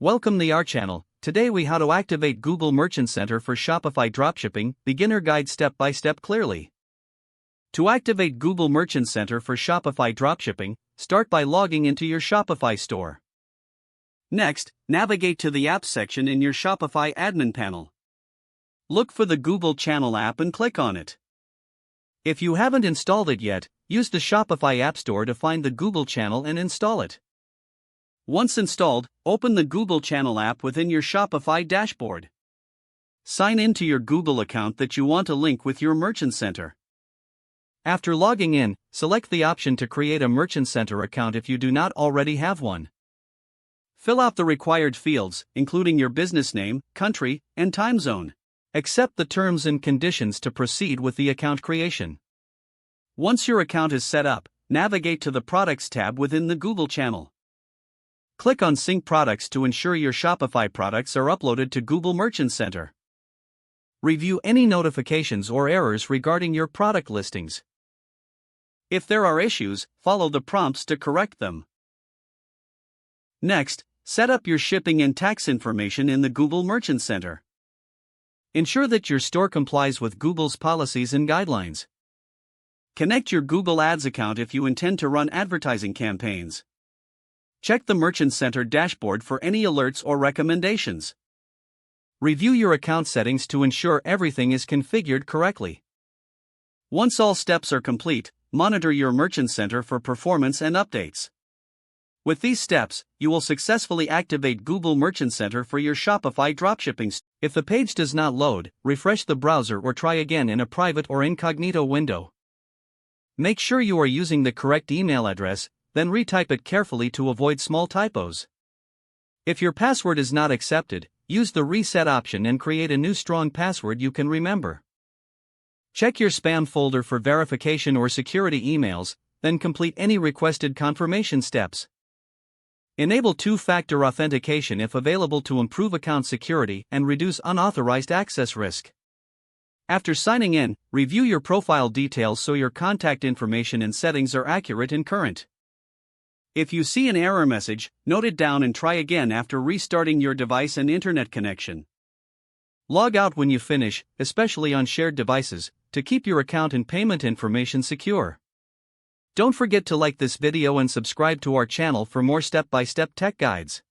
Welcome to our channel. Today we how to activate Google Merchant Center for Shopify Dropshipping, beginner guide step by step clearly. To activate Google Merchant Center for Shopify Dropshipping, start by logging into your Shopify store. Next, navigate to the Apps section in your Shopify admin panel. Look for the Google Channel app and click on it. If you haven't installed it yet, use the Shopify App Store to find the Google Channel and install it. Once installed, open the Google Channel app within your Shopify dashboard. Sign in to your Google account that you want to link with your Merchant Center. After logging in, select the option to create a Merchant Center account if you do not already have one. Fill out the required fields, including your business name, country, and time zone. Accept the terms and conditions to proceed with the account creation. Once your account is set up, navigate to the Products tab within the Google Channel. Click on Sync Products to ensure your Shopify products are uploaded to Google Merchant Center. Review any notifications or errors regarding your product listings. If there are issues, follow the prompts to correct them. Next, set up your shipping and tax information in the Google Merchant Center. Ensure that your store complies with Google's policies and guidelines. Connect your Google Ads account if you intend to run advertising campaigns. Check the Merchant Center dashboard for any alerts or recommendations. Review your account settings to ensure everything is configured correctly. Once all steps are complete, monitor your Merchant Center for performance and updates. With these steps, you will successfully activate Google Merchant Center for your Shopify dropshipping store. If the page does not load, refresh the browser or try again in a private or incognito window. Make sure you are using the correct email address, then retype it carefully to avoid small typos. If your password is not accepted, use the reset option and create a new strong password you can remember. Check your spam folder for verification or security emails, then complete any requested confirmation steps. Enable two-factor authentication if available to improve account security and reduce unauthorized access risk. After signing in, review your profile details so your contact information and settings are accurate and current. If you see an error message, note it down and try again after restarting your device and internet connection. Log out when you finish, especially on shared devices, to keep your account and payment information secure. Don't forget to like this video and subscribe to our channel for more step-by-step tech guides.